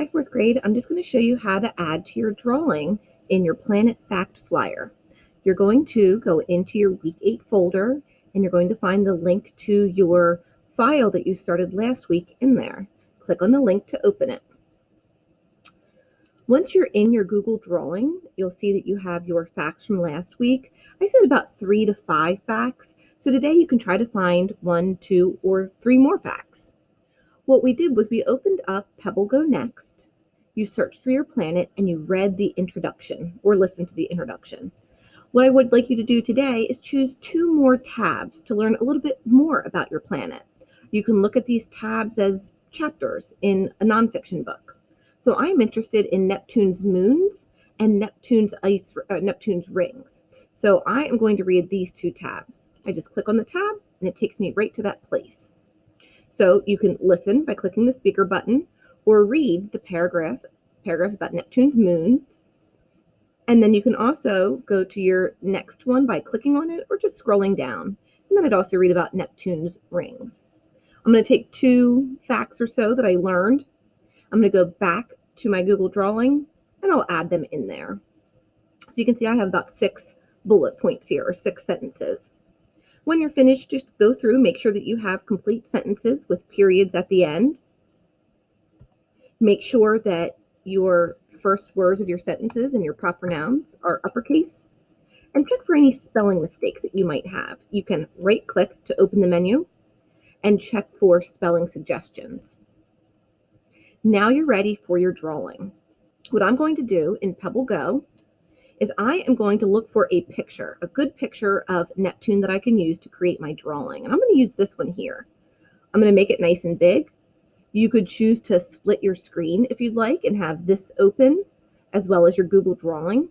Hi, fourth grade. I'm just going to show you how to add to your drawing in your Planet Fact flyer. You're going to go into your Week 8 folder and you're going to find the link to your file that you started last week in there. Click on the link to open it. Once you're in your Google Drawing, you'll see that you have your facts from last week. I said about 3 to 5 facts, so today you can try to find 1, 2, or 3 more facts. What we did was we opened up Pebble Go Next, you searched for your planet, and you read the introduction or listened to the introduction. What I would like you to do today is choose 2 more tabs to learn a little bit more about your planet. You can look at these tabs as chapters in a nonfiction book. So I'm interested in Neptune's moons and Neptune's rings. So I am going to read these 2 tabs. I just click on the tab and it takes me right to that place. So you can listen by clicking the speaker button or read the paragraphs about Neptune's moons. And then you can also go to your next one by clicking on it or just scrolling down. And then I'd also read about Neptune's rings. I'm going to take 2 facts or so that I learned. I'm going to go back to my Google Drawing and I'll add them in there. So you can see I have about 6 bullet points here, or 6 sentences. When you're finished, just go through, make sure that you have complete sentences with periods at the end. Make sure that your first words of your sentences and your proper nouns are uppercase. And check for any spelling mistakes that you might have. You can right-click to open the menu and check for spelling suggestions. Now you're ready for your drawing. What I'm going to do in Pebble Go is I am going to look for a picture, a good picture of Neptune that I can use to create my drawing. And I'm going to use this one here. I'm going to make it nice and big. You could choose to split your screen if you'd like and have this open as well as your Google Drawing.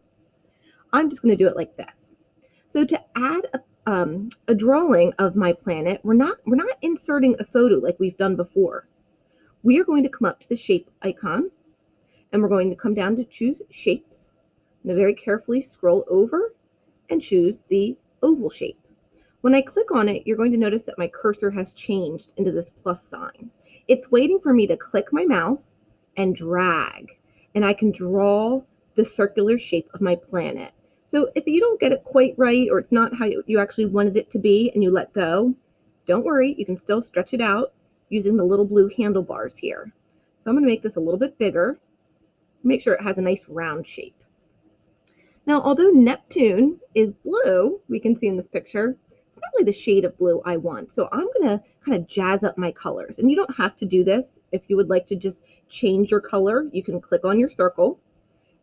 I'm just going to do it like this. So to add a drawing of my planet, we're not inserting a photo like we've done before. We are going to come up to the shape icon and we're going to come down to choose shapes. I'm going to very carefully scroll over and choose the oval shape. When I click on it, you're going to notice that my cursor has changed into this plus sign. It's waiting for me to click my mouse and drag, and I can draw the circular shape of my planet. So if you don't get it quite right, or it's not how you actually wanted it to be and you let go, don't worry, you can still stretch it out using the little blue handlebars here. So I'm going to make this a little bit bigger, make sure it has a nice round shape. Now, although Neptune is blue, we can see in this picture, it's not really the shade of blue I want. So I'm going to kind of jazz up my colors. And you don't have to do this. If you would like to just change your color, you can click on your circle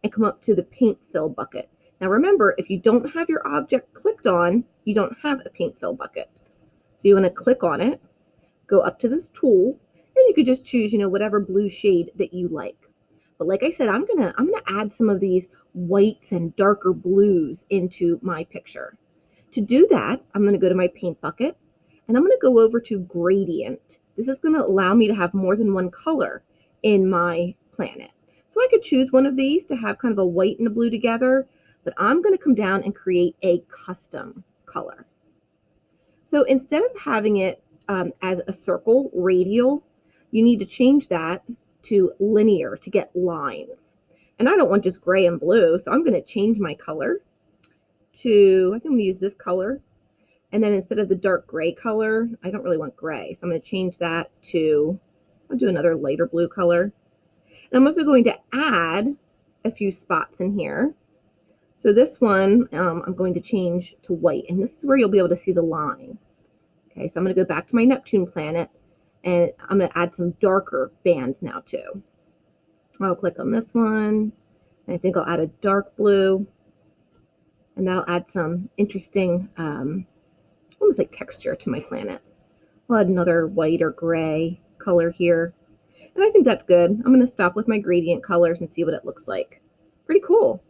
and come up to the paint fill bucket. Now remember, if you don't have your object clicked on, you don't have a paint fill bucket. So you want to click on it, go up to this tool, and you could just choose, whatever blue shade that you like. But like I said, I'm gonna add some of these whites and darker blues into my picture. To do that, I'm gonna go to my paint bucket and I'm gonna go over to gradient. This is gonna allow me to have more than one color in my planet. So I could choose one of these to have kind of a white and a blue together, but I'm gonna come down and create a custom color. So instead of having it as a circle, radial, you need to change that to linear to get lines. And I don't want just gray and blue, so I'm going to change my color to, I think I'm going to use this color. And then instead of the dark gray color, I don't really want gray, so I'm going to change that to, I'll do another lighter blue color. And I'm also going to add a few spots in here. So this one, I'm going to change to white, and this is where you'll be able to see the line. Okay, so I'm going to go back to my Neptune planet, and I'm going to add some darker bands now too. I'll click on this one, and I think I'll add a dark blue, and that'll add some interesting, almost like texture to my planet. I'll add another white or gray color here, and I think that's good. I'm going to stop with my gradient colors and see what it looks like. Pretty cool.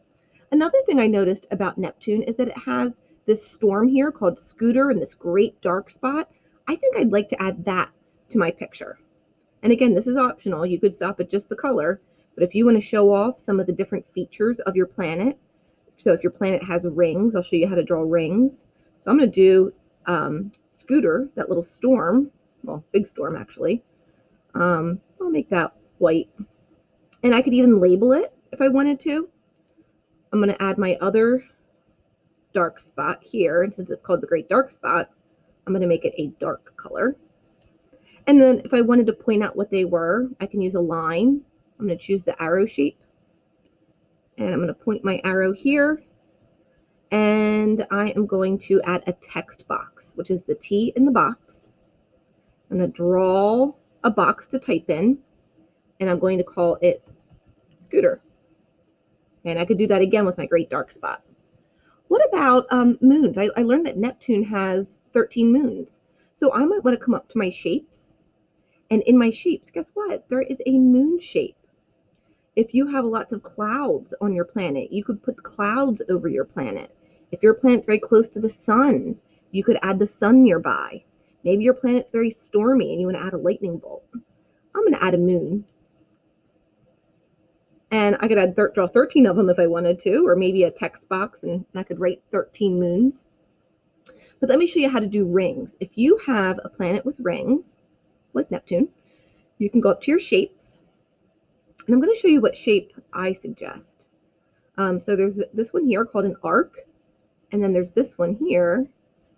Another thing I noticed about Neptune is that it has this storm here called Scooter and this great dark spot. I think I'd like to add that to my picture. And again, this is optional. You could stop at just the color, but if you want to show off some of the different features of your planet, so if your planet has rings, I'll show you how to draw rings. So I'm going to do Scooter, that little storm, well, big storm actually. I'll make that white. And I could even label it if I wanted to. I'm going to add my other dark spot here. And since it's called the Great Dark Spot, I'm going to make it a dark color. And then if I wanted to point out what they were, I can use a line. I'm going to choose the arrow shape. And I'm going to point my arrow here. And I am going to add a text box, which is the T in the box. I'm going to draw a box to type in. And I'm going to call it Scooter. And I could do that again with my Great Dark Spot. What about moons? I learned that Neptune has 13 moons. So I might want to come up to my shapes. And in my shapes, guess what? There is a moon shape. If you have lots of clouds on your planet, you could put clouds over your planet. If your planet's very close to the sun, you could add the sun nearby. Maybe your planet's very stormy and you want to add a lightning bolt. I'm going to add a moon. And I could draw 13 of them if I wanted to, or maybe a text box, and I could write 13 moons. But let me show you how to do rings. If you have a planet with rings, like Neptune, you can go up to your shapes. And I'm going to show you what shape I suggest. So there's this one here called an arc. And then there's this one here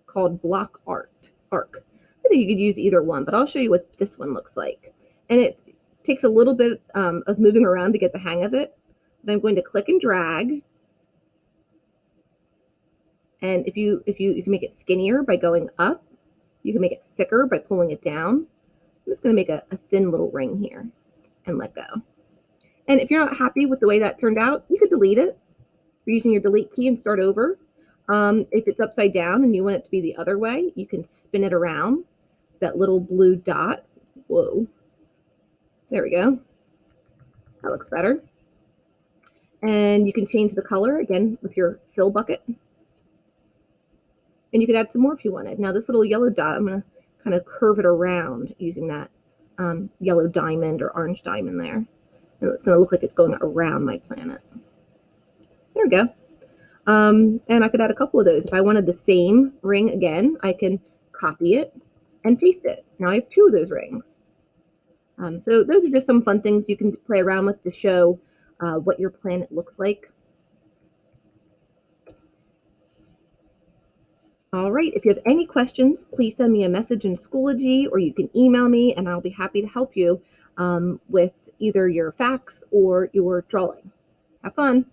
called block arc. I think you could use either one, but I'll show you what this one looks like. And it takes a little bit of moving around to get the hang of it. But I'm going to click and drag. And if you can make it skinnier by going up, you can make it thicker by pulling it down. I'm just going to make a thin little ring here and let go. And if you're not happy with the way that turned out, you could delete it using your delete key and start over. If it's upside down and you want it to be the other way, you can spin it around. That little blue dot. Whoa. There we go. That looks better. And you can change the color again with your fill bucket. And you could add some more if you wanted. Now this little yellow dot, I'm going to kind of curve it around using that yellow diamond or orange diamond there. And it's going to look like it's going around my planet. There we go. And I could add a couple of those. If I wanted the same ring again, I can copy it and paste it. Now I have 2 of those rings. So those are just some fun things you can play around with to show what your planet looks like. All right, if you have any questions, please send me a message in Schoology, or you can email me and I'll be happy to help you with either your facts or your drawing. Have fun.